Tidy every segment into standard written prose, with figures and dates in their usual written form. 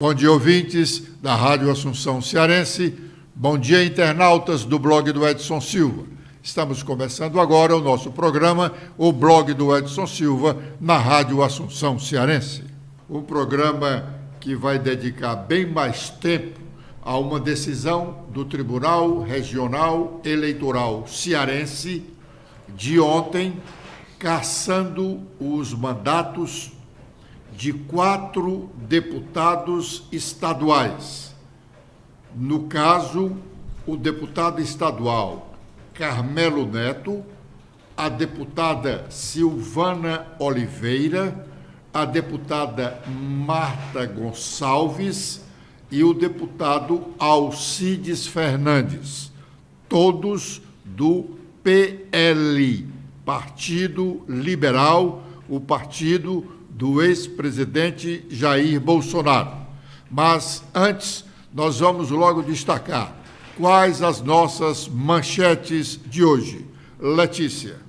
Bom dia, ouvintes da Rádio Assunção Cearense. Bom dia, internautas do blog do Edson Silva. Estamos começando agora o nosso programa, o blog do Edson Silva, na Rádio Assunção Cearense. Um programa que vai dedicar bem mais tempo a uma decisão do Tribunal Regional Eleitoral Cearense de ontem, cassando os mandatos de 4 deputados estaduais. No caso, o deputado estadual Carmelo Neto, a deputada Silvana Oliveira, a deputada Marta Gonçalves e o deputado Alcides Fernandes, todos do PL, Partido Liberal, o partido do ex-presidente Jair Bolsonaro. Mas, antes, nós vamos logo destacar quais as nossas manchetes de hoje. Letícia.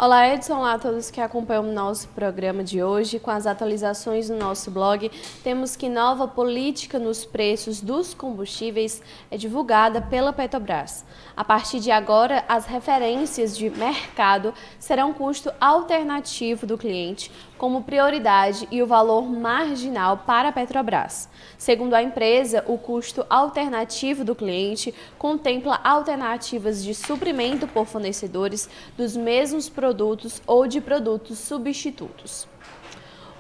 Olá, Edson. Olá a todos que acompanham o nosso programa de hoje. Com as atualizações no nosso blog, temos que nova política nos preços dos combustíveis é divulgada pela Petrobras. A partir de agora, as referências de mercado serão custo alternativo do cliente, como prioridade e o valor marginal para a Petrobras. Segundo a empresa, o custo alternativo do cliente contempla alternativas de suprimento por fornecedores dos mesmos produtos ou de produtos substitutos.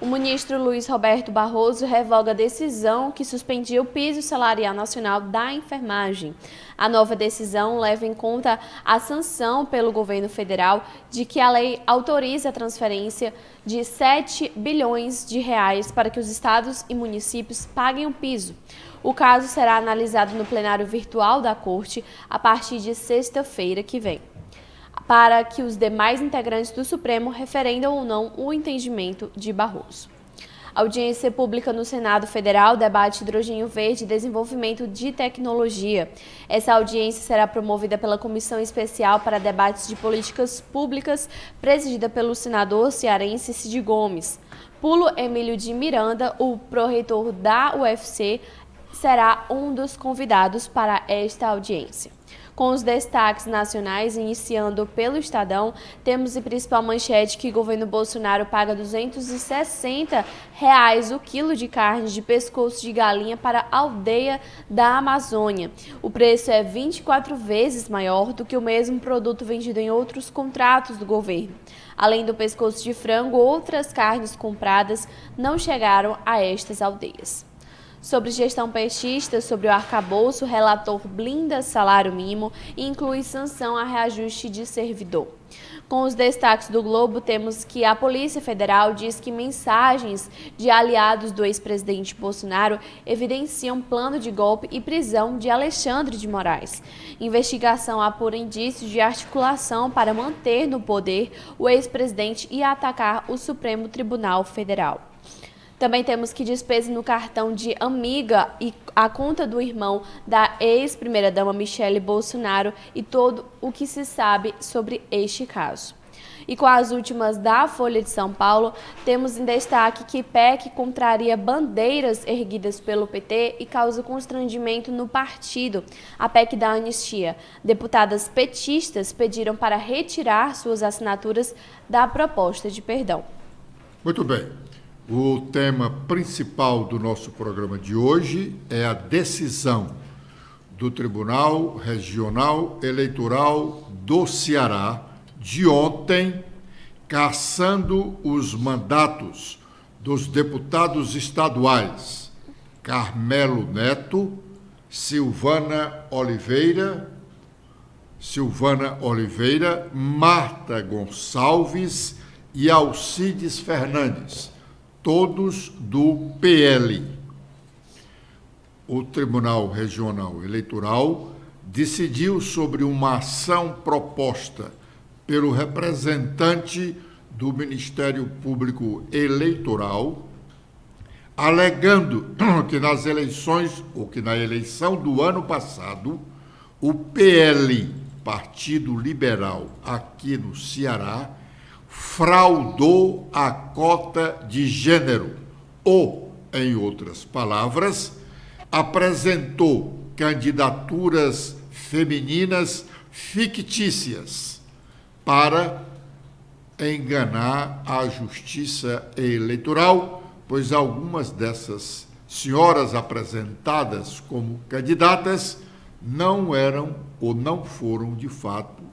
O ministro Luiz Roberto Barroso revoga a decisão que suspendia o piso salarial nacional da enfermagem. A nova decisão leva em conta a sanção pelo governo federal de que a lei autoriza a transferência de 7 bilhões de reais para que os estados e municípios paguem o piso. O caso será analisado no plenário virtual da Corte a partir de sexta-feira que vem, para que os demais integrantes do Supremo referendam ou não o entendimento de Barroso. A audiência pública no Senado Federal debate hidrogênio verde e desenvolvimento de tecnologia. Essa audiência será promovida pela Comissão Especial para Debates de Políticas Públicas, presidida pelo senador cearense Cid Gomes. Pulo Emílio de Miranda, o pró-reitor da UFC, será um dos convidados para esta audiência. Com os destaques nacionais, iniciando pelo Estadão, temos em principal manchete que o governo Bolsonaro paga R$ 260 o quilo de carne de pescoço de galinha para a aldeia da Amazônia. O preço é 24 vezes maior do que o mesmo produto vendido em outros contratos do governo. Além do pescoço de frango, outras carnes compradas não chegaram a estas aldeias. Sobre gestão petista, sobre o arcabouço, o relator blinda salário mínimo e inclui sanção a reajuste de servidor. Com os destaques do Globo, temos que a Polícia Federal diz que mensagens de aliados do ex-presidente Bolsonaro evidenciam plano de golpe e prisão de Alexandre de Moraes. Investigação apura indícios de articulação para manter no poder o ex-presidente e atacar o Supremo Tribunal Federal. Também temos que despesa no cartão de amiga e a conta do irmão da ex-primeira-dama Michele Bolsonaro e todo o que se sabe sobre este caso. E com as últimas da Folha de São Paulo, temos em destaque que PEC contraria bandeiras erguidas pelo PT e causa constrangimento no partido. A PEC da anistia. Deputadas petistas pediram para retirar suas assinaturas da proposta de perdão. Muito bem. O tema principal do nosso programa de hoje é a decisão do Tribunal Regional Eleitoral do Ceará de ontem, cassando os mandatos dos deputados estaduais Carmelo Neto, Silvana Oliveira, Marta Gonçalves e Alcides Fernandes, todos do PL. O Tribunal Regional Eleitoral decidiu sobre uma ação proposta pelo representante do Ministério Público Eleitoral, alegando que nas eleições, ou que na eleição do ano passado, o PL, Partido Liberal, aqui no Ceará, fraudou a cota de gênero, ou, em outras palavras, apresentou candidaturas femininas fictícias para enganar a Justiça Eleitoral, pois algumas dessas senhoras apresentadas como candidatas não eram ou não foram, de fato,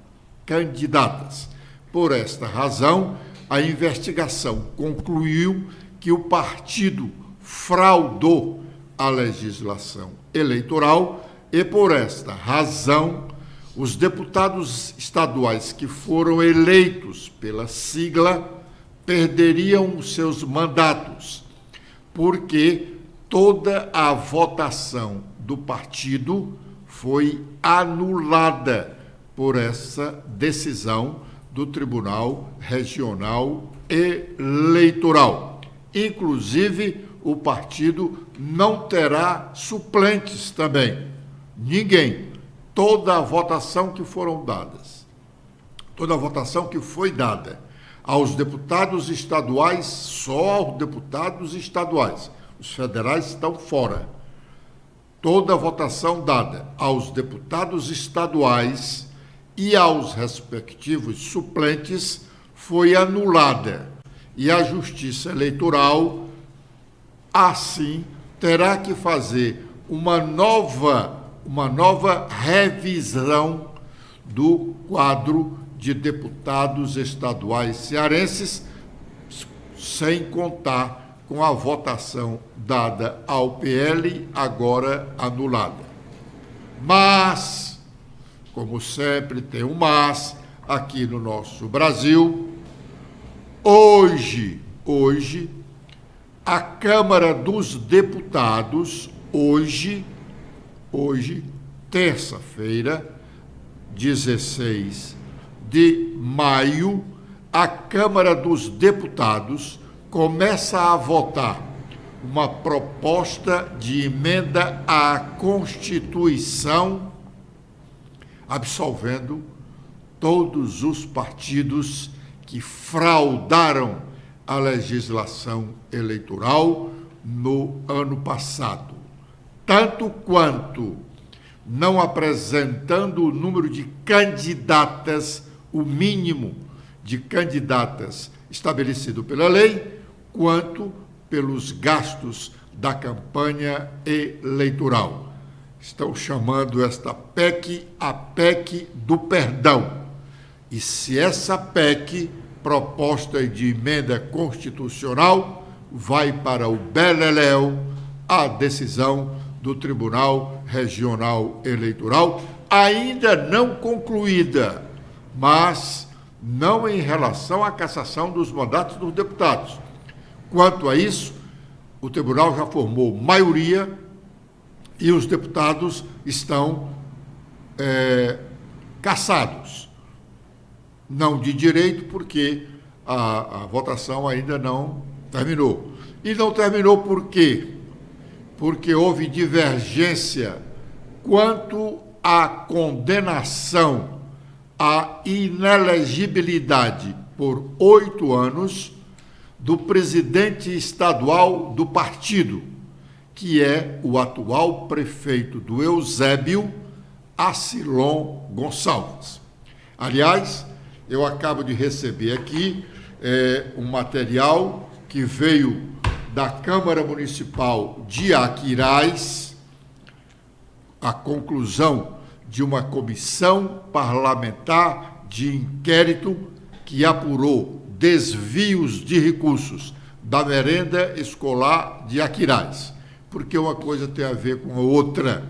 candidatas. Por esta razão, a investigação concluiu que o partido fraudou a legislação eleitoral e, por esta razão, os deputados estaduais que foram eleitos pela sigla perderiam os seus mandatos, porque toda a votação do partido foi anulada por essa decisão do Tribunal Regional Eleitoral. Inclusive, o partido não terá suplentes também. Ninguém. Toda a votação que foram dadas, toda a votação que foi dada aos deputados estaduais, só aos deputados estaduais. Os federais estão fora. Toda a votação dada aos deputados estaduais e aos respectivos suplentes foi anulada. E a Justiça Eleitoral, assim, terá que fazer uma nova revisão do quadro de deputados estaduais cearenses, sem contar com a votação dada ao PL, agora anulada. Mas, como sempre tem um mas aqui no nosso Brasil, hoje, a Câmara dos Deputados, hoje, terça-feira, 16 de maio, a Câmara dos Deputados começa a votar uma proposta de emenda à Constituição, absolvendo todos os partidos que fraudaram a legislação eleitoral no ano passado, tanto quanto não apresentando o número de candidatas, o mínimo de candidatas estabelecido pela lei, quanto pelos gastos da campanha eleitoral. Estão chamando esta PEC a PEC do perdão. E se essa PEC, proposta de emenda constitucional, vai para o beleléu, a decisão do Tribunal Regional Eleitoral, ainda não concluída, mas não em relação à cassação dos mandatos dos deputados. Quanto a isso, o tribunal já formou maioria e os deputados estão cassados. Não de direito, porque a votação ainda não terminou. E não terminou por quê? Porque houve divergência quanto à condenação à inelegibilidade por 8 anos do presidente estadual do partido, que é o atual prefeito do Eusébio, Acilon Gonçalves. Aliás, eu acabo de receber aqui um material que veio da Câmara Municipal de Aquiraz, a conclusão de uma comissão parlamentar de inquérito que apurou desvios de recursos da merenda escolar de Aquiraz, porque uma coisa tem a ver com a outra,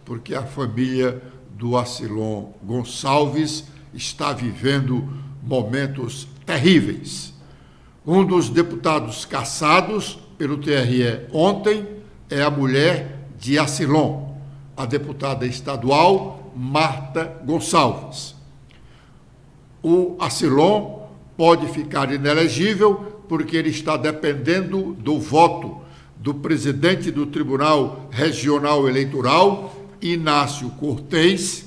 porque a família do Acilon Gonçalves está vivendo momentos terríveis. Um dos deputados cassados pelo TRE ontem é a mulher de Acilon, a deputada estadual Marta Gonçalves. O Acilon pode ficar inelegível porque ele está dependendo do voto do presidente do Tribunal Regional Eleitoral, Inácio Cortez,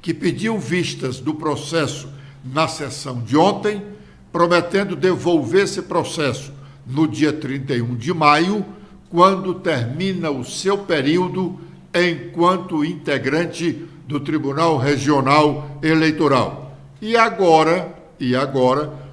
que pediu vistas do processo na sessão de ontem, prometendo devolver esse processo no dia 31 de maio, quando termina o seu período enquanto integrante do Tribunal Regional Eleitoral. E agora,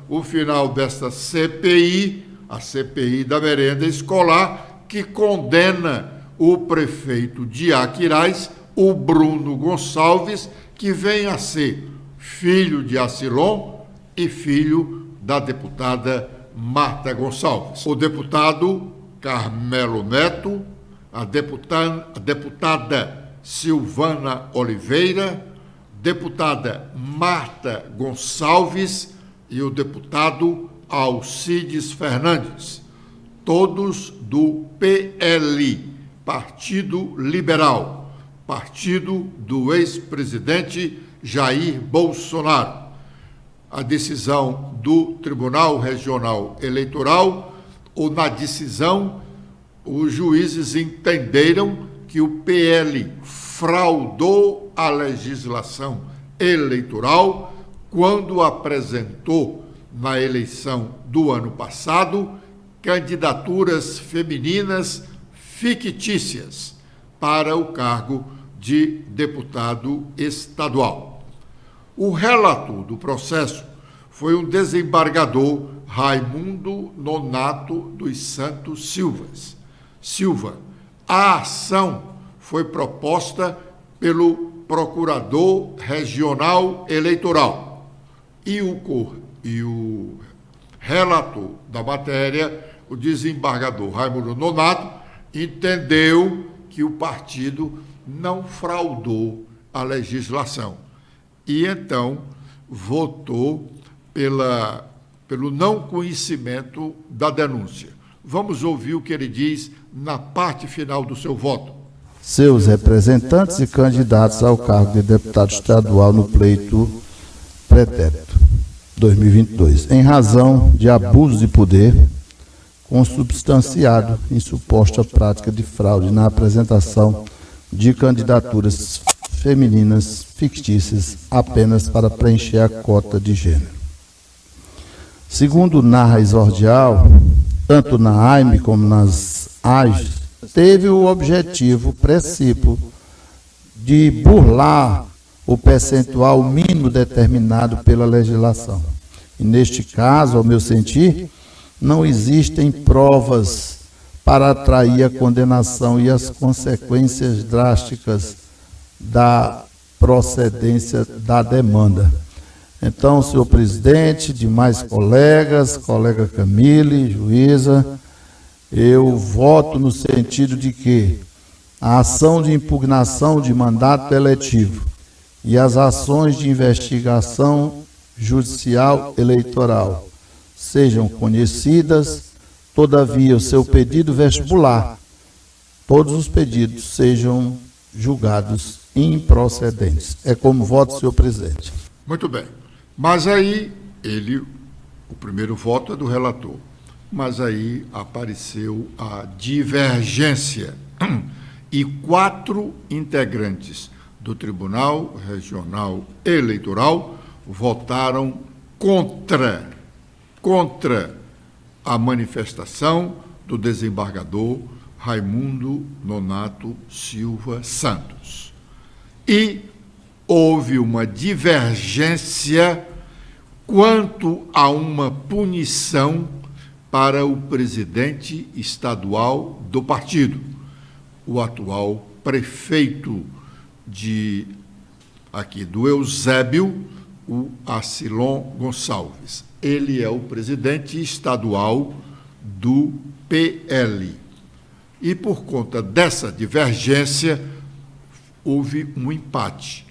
o final desta CPI, a CPI da merenda escolar, que condena o prefeito de Aquiraz, o Bruno Gonçalves, que vem a ser filho de Acilon e filho da deputada Marta Gonçalves. O deputado Carmelo Neto, a deputada Silvana Oliveira, deputada Marta Gonçalves e o deputado Alcides Fernandes, todos do PL, Partido Liberal, partido do ex-presidente Jair Bolsonaro. A decisão do Tribunal Regional Eleitoral, ou na decisão, os juízes entenderam que o PL fraudou a legislação eleitoral quando apresentou, na eleição do ano passado, candidaturas femininas fictícias para o cargo de deputado estadual. O relator do processo foi o desembargador Raimundo Nonato dos Santos Silva. A ação foi proposta pelo Procurador Regional Eleitoral e o relator da matéria, o desembargador Raimundo Nonato, entendeu que o partido não fraudou a legislação e então votou pelo não conhecimento da denúncia. Vamos ouvir o que ele diz na parte final do seu voto. Seus representantes e candidatos ao cargo de deputado estadual no pleito pretérito 2022, em razão de abuso de poder consubstanciado em suposta prática de fraude na apresentação de candidaturas femininas fictícias apenas para preencher a cota de gênero. Segundo narra Exordial, tanto na AIME como nas AIS, teve o objetivo precípuo de burlar o percentual mínimo determinado pela legislação. E neste caso, ao meu sentir, não existem provas para atrair a condenação e as consequências drásticas da procedência da demanda. Então, senhor presidente, demais colegas, colega Camille, juíza, eu voto no sentido de que a ação de impugnação de mandato eletivo e as ações de investigação judicial eleitoral sejam conhecidas, todavia o seu pedido vestibular, todos os pedidos sejam julgados improcedentes. É como voto, senhor presidente. Muito bem. Mas aí, o primeiro voto é do relator, mas aí apareceu a divergência e 4 integrantes do Tribunal Regional Eleitoral votaram contra a manifestação do desembargador Raimundo Nonato Silva Santos. E houve uma divergência quanto a uma punição para o presidente estadual do partido, o atual prefeito do Eusébio, o Acilon Gonçalves. Ele é o presidente estadual do PL. E por conta dessa divergência, houve um empate.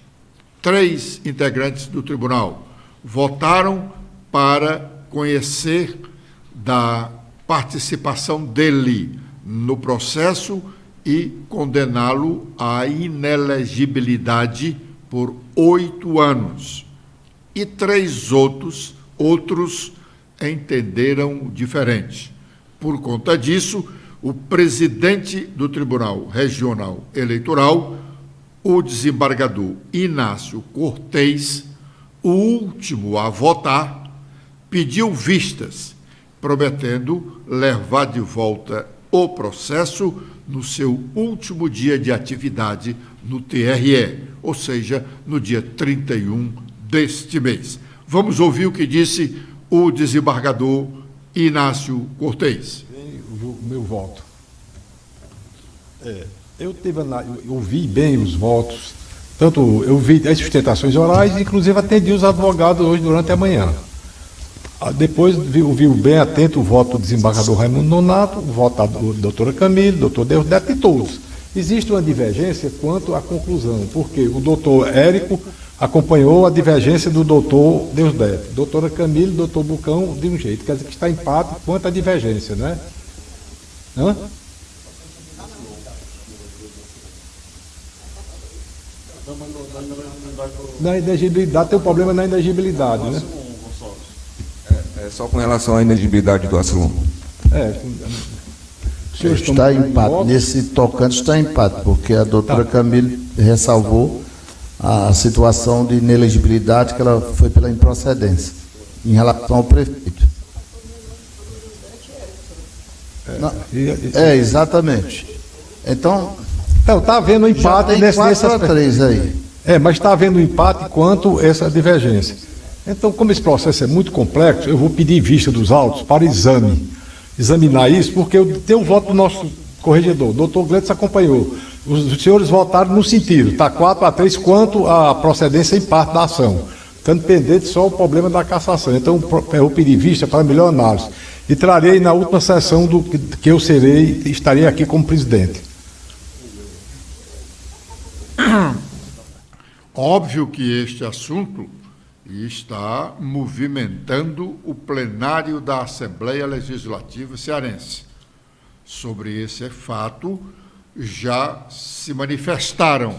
3 integrantes do tribunal votaram para conhecer da participação dele no processo e condená-lo à inelegibilidade por 8 anos. E 3 outros entenderam diferente. Por conta disso, o presidente do Tribunal Regional Eleitoral, o desembargador Inácio Cortez, o último a votar, pediu vistas, prometendo levar de volta o processo no seu último dia de atividade no TRE, ou seja, no dia 31 deste mês. Vamos ouvir o que disse o desembargador Inácio Cortez. O meu voto. Eu ouvi bem os votos, tanto eu vi as sustentações orais, inclusive atendi os advogados hoje durante a manhã. Depois ouvi bem atento o voto do desembargador Raimundo Nonato, o voto da doutora Camille, doutor Deusdedito e todos. Existe uma divergência quanto à conclusão, porque o doutor Érico acompanhou a divergência do doutor Deusdedito, doutora Camille, doutor Bucão, de um jeito, quer dizer que está em empate quanto à divergência, né? Hã? Na inegibilidade, tem um problema na inegibilidade, né? Só com relação à inegibilidade do Acilon. Está em empate, nesse tocante está em empate, porque a doutora Camille ressalvou a situação de inelegibilidade, que ela foi pela improcedência, em relação ao prefeito. Exatamente. Então, está havendo um empate nesse 4-3 aí. Mas está havendo um empate quanto a essa divergência. Então, como esse processo é muito complexo, eu vou pedir vista dos autos para examinar isso, porque eu tenho o voto do nosso corregedor, o doutor Gleitson acompanhou. Os senhores votaram no sentido, está 4-3 quanto à procedência em parte da ação, estando pendente só o problema da cassação. Então, eu vou pedir vista para melhor análise e trarei na última sessão do que eu estarei aqui como presidente. Óbvio que este assunto está movimentando o plenário da Assembleia Legislativa Cearense. Sobre esse fato, já se manifestaram.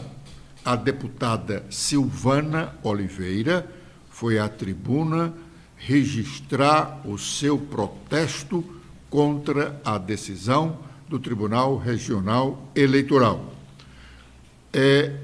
A deputada Silvana Oliveira foi à tribuna registrar o seu protesto contra a decisão do Tribunal Regional Eleitoral.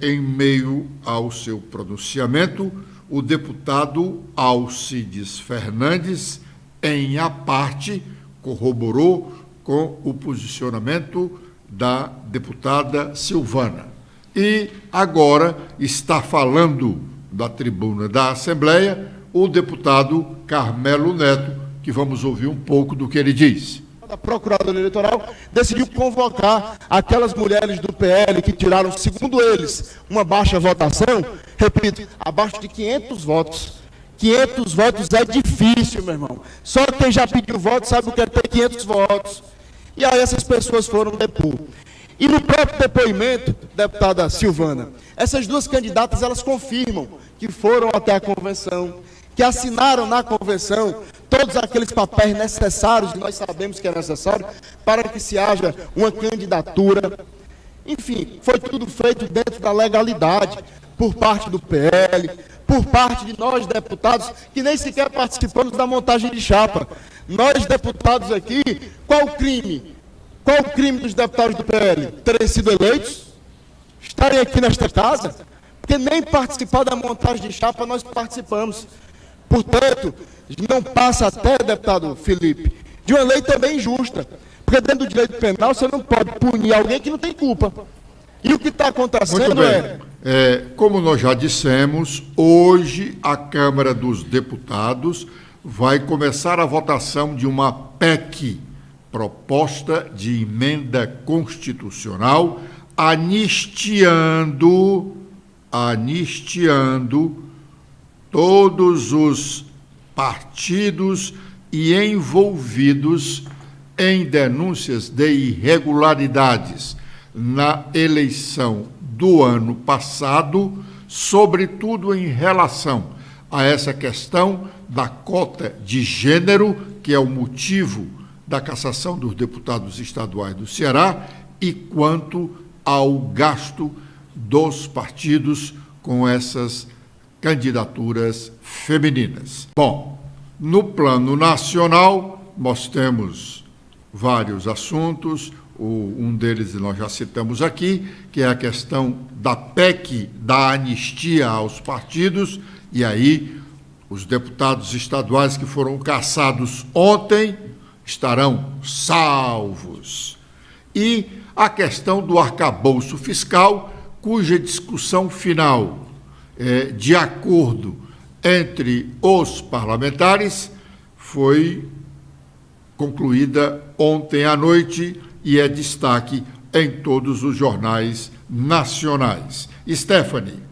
Em meio ao seu pronunciamento, o deputado Alcides Fernandes, em aparte, corroborou com o posicionamento da deputada Silvana. E agora está falando da tribuna da Assembleia o deputado Carmelo Neto, que vamos ouvir um pouco do que ele diz. A Procuradoria Eleitoral decidiu convocar aquelas mulheres do PL que tiraram, segundo eles, uma baixa votação, repito, abaixo de 500 votos. 500 votos é difícil, meu irmão. Só quem já pediu voto sabe o que é ter 500 votos. E aí essas pessoas foram depor. E no próprio depoimento, deputada Silvana, essas duas candidatas, elas confirmam que foram até a convenção, que assinaram na convenção todos aqueles papéis necessários, e nós sabemos que é necessário, para que se haja uma candidatura. Enfim, foi tudo feito dentro da legalidade, por parte do PL, por parte de nós, deputados, que nem sequer participamos da montagem de chapa. Nós, deputados aqui, qual o crime? Qual o crime dos deputados do PL? Terem sido eleitos? Estarem aqui nesta casa? Porque nem participar da montagem de chapa nós participamos. Portanto, não passa até, deputado Felipe, de uma lei também injusta. Porque dentro do direito penal você não pode punir alguém que não tem culpa. E o que está acontecendo como nós já dissemos, hoje a Câmara dos Deputados vai começar a votação de uma PEC, proposta de emenda constitucional, anistiando todos os partidos e envolvidos em denúncias de irregularidades na eleição do ano passado, sobretudo em relação a essa questão da cota de gênero, que é o motivo da cassação dos deputados estaduais do Ceará, e quanto ao gasto dos partidos com essas candidaturas femininas. Bom, no plano nacional, nós temos vários assuntos, um deles nós já citamos aqui, que é a questão da PEC, da anistia aos partidos, e aí os deputados estaduais que foram cassados ontem estarão salvos. e a questão do arcabouço fiscal, cuja discussão final, de acordo entre os parlamentares, foi concluída ontem à noite e é destaque em todos os jornais nacionais. Stephanie.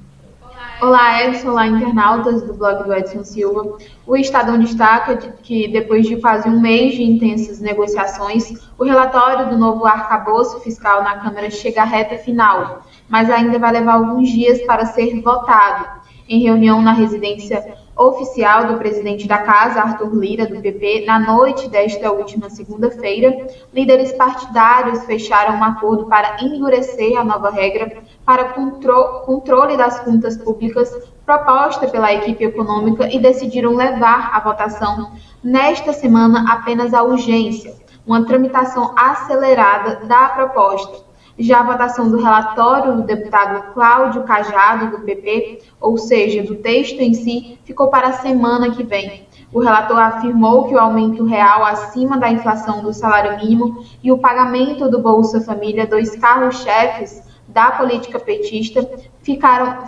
Olá, Edson, olá, internautas do blog do Edson Silva. O Estadão destaca que, depois de quase um mês de intensas negociações, o relatório do novo arcabouço fiscal na Câmara chega à reta final, mas ainda vai levar alguns dias para ser votado. Em reunião na residência oficial do presidente da Casa, Arthur Lira, do PP, na noite desta última segunda-feira, líderes partidários fecharam um acordo para endurecer a nova regra para controle das contas públicas proposta pela equipe econômica e decidiram levar a votação nesta semana apenas à urgência, uma tramitação acelerada da proposta. Já a votação do relatório do deputado Cláudio Cajado, do PP, ou seja, do texto em si, ficou para a semana que vem. O relator afirmou que o aumento real acima da inflação do salário mínimo e o pagamento do Bolsa Família, dois carros-chefes da política petista,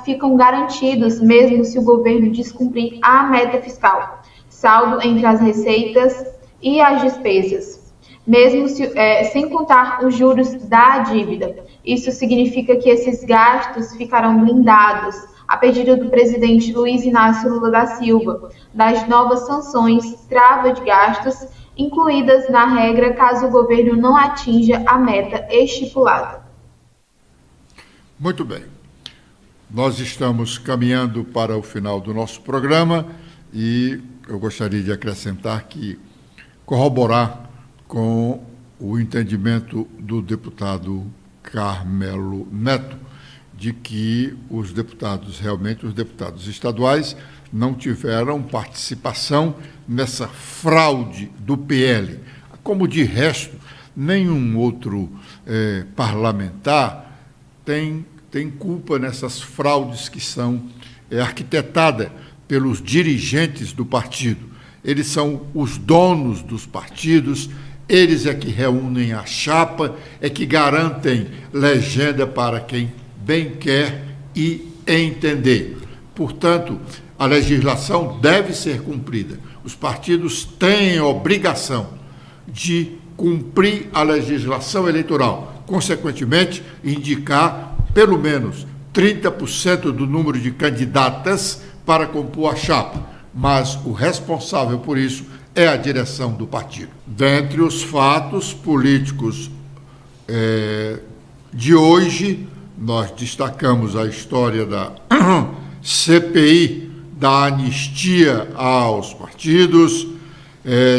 ficam garantidos mesmo se o governo descumprir a meta fiscal, saldo entre as receitas e as despesas, mesmo sem contar os juros da dívida. Isso significa que esses gastos ficarão blindados, a pedido do presidente Luiz Inácio Lula da Silva, das novas sanções trava de gastos incluídas na regra caso o governo não atinja a meta estipulada. Muito bem. Nós estamos caminhando para o final do nosso programa e eu gostaria de acrescentar que corroborar com o entendimento do deputado Carmelo Neto, de que os deputados estaduais, não tiveram participação nessa fraude do PL. Como, de resto, nenhum outro parlamentar tem culpa nessas fraudes que são arquitetadas pelos dirigentes do partido. Eles são os donos dos partidos, eles é que reúnem a chapa, é que garantem legenda para quem bem quer e entender. Portanto, a legislação deve ser cumprida. Os partidos têm a obrigação de cumprir a legislação eleitoral, consequentemente, indicar pelo menos 30% do número de candidatas para compor a chapa, mas o responsável por isso é a direção do partido. Dentre os fatos políticos de hoje, nós destacamos a história da CPI, da anistia aos partidos,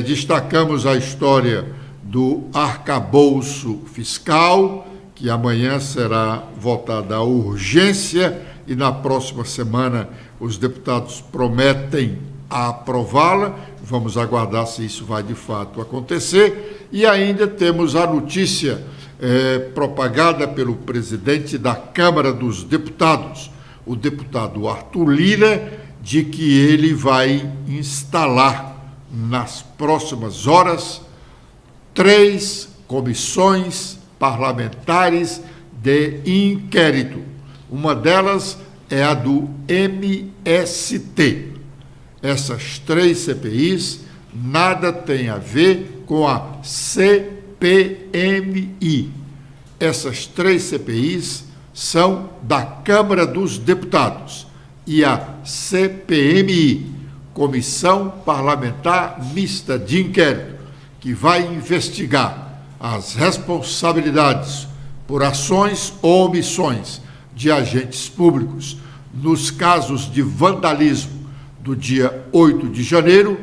destacamos a história do arcabouço fiscal, que amanhã será votada a urgência e na próxima semana os deputados prometem aprová-la. Vamos aguardar se isso vai de fato acontecer. E ainda temos a notícia propagada pelo presidente da Câmara dos Deputados, o deputado Arthur Lira, de que ele vai instalar nas próximas horas 3 comissões parlamentares de inquérito. Uma delas é a do MST. Essas 3 CPIs nada tem a ver com a CPMI. Essas 3 CPIs são da Câmara dos Deputados e a CPMI, Comissão Parlamentar Mista de Inquérito, que vai investigar as responsabilidades por ações ou omissões de agentes públicos nos casos de vandalismo do dia 8 de janeiro,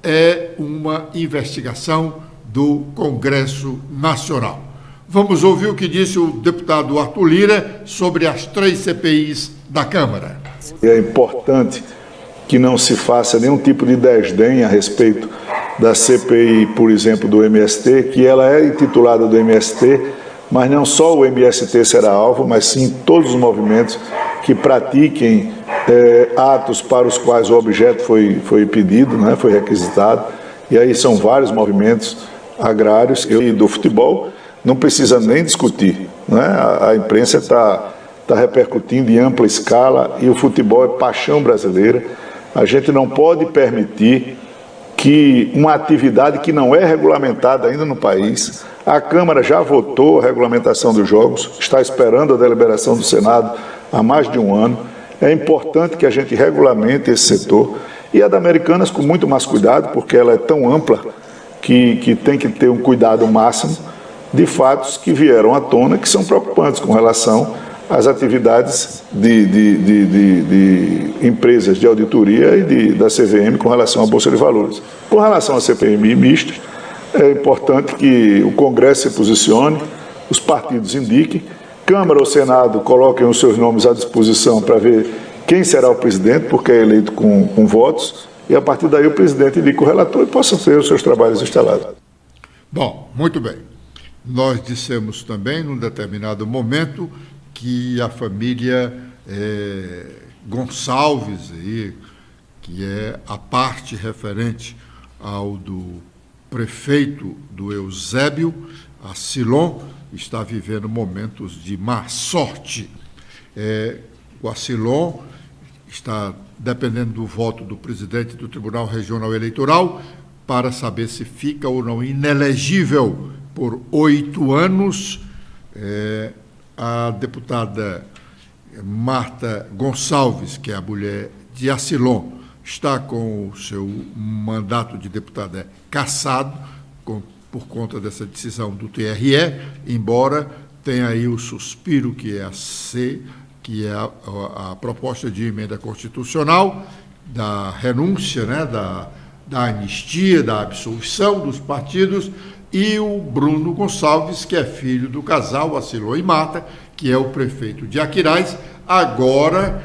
é uma investigação do Congresso Nacional. Vamos ouvir o que disse o deputado Arthur Lira sobre as 3 CPIs da Câmara. É importante que não se faça nenhum tipo de desdém a respeito da CPI, por exemplo, do MST, que ela é intitulada do MST, mas não só o MST será alvo, mas sim todos os movimentos que pratiquem atos para os quais o objeto foi pedido, né, foi requisitado, e aí são vários movimentos agrários e do futebol, não precisa nem discutir, né? A imprensa está repercutindo em ampla escala e o futebol é paixão brasileira. A gente não pode permitir que uma atividade que não é regulamentada ainda no país, a Câmara já votou a regulamentação dos jogos, está esperando a deliberação do Senado há mais de um ano. É importante que a gente regulamente esse setor. E a da Americanas com muito mais cuidado, porque ela é tão ampla que tem que ter um cuidado máximo de fatos que vieram à tona, que são preocupantes com relação às atividades de empresas de auditoria e da CVM com relação à Bolsa de Valores. Com relação à CPMI mista, é importante que o Congresso se posicione, os partidos indiquem, Câmara ou Senado coloquem os seus nomes à disposição para ver quem será o presidente, porque é eleito com votos, e a partir daí o presidente indica o relator e possa ter os seus trabalhos instalados. Bom, muito bem. Nós dissemos também, num determinado momento, que a família Gonçalves, aí, que é a parte referente ao do prefeito do Eusébio, a Silon, está vivendo momentos de má sorte. O Acilon está dependendo do voto do presidente do Tribunal Regional Eleitoral para saber se fica ou não inelegível por 8 anos. A deputada Marta Gonçalves, que é a mulher de Acilon, está com o seu mandato de deputada cassado por conta dessa decisão do TRE, embora tenha aí o suspiro que é a proposta de emenda constitucional, da renúncia, né, da anistia, da absolvição dos partidos, e o Bruno Gonçalves, que é filho do casal Acilon e Marta, que é o prefeito de Aquiraz, agora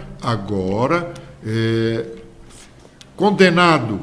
condenado.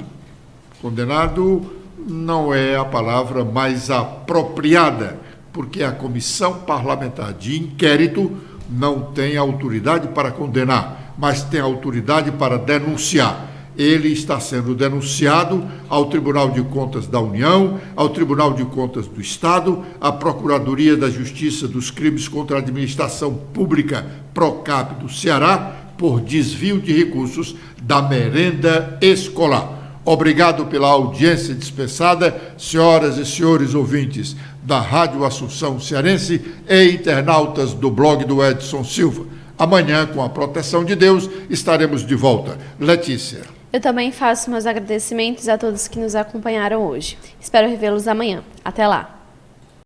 Condenado não é a palavra mais apropriada, porque a comissão parlamentar de inquérito não tem autoridade para condenar, mas tem autoridade para denunciar. Ele está sendo denunciado ao Tribunal de Contas da União, ao Tribunal de Contas do Estado, à Procuradoria da Justiça dos Crimes contra a Administração Pública, PROCAP do Ceará, por desvio de recursos da merenda escolar. Obrigado pela audiência dispensada, senhoras e senhores ouvintes da Rádio Assunção Cearense e internautas do blog do Edson Silva. Amanhã, com a proteção de Deus, estaremos de volta. Letícia. Eu também faço meus agradecimentos a todos que nos acompanharam hoje. Espero revê-los amanhã. Até lá.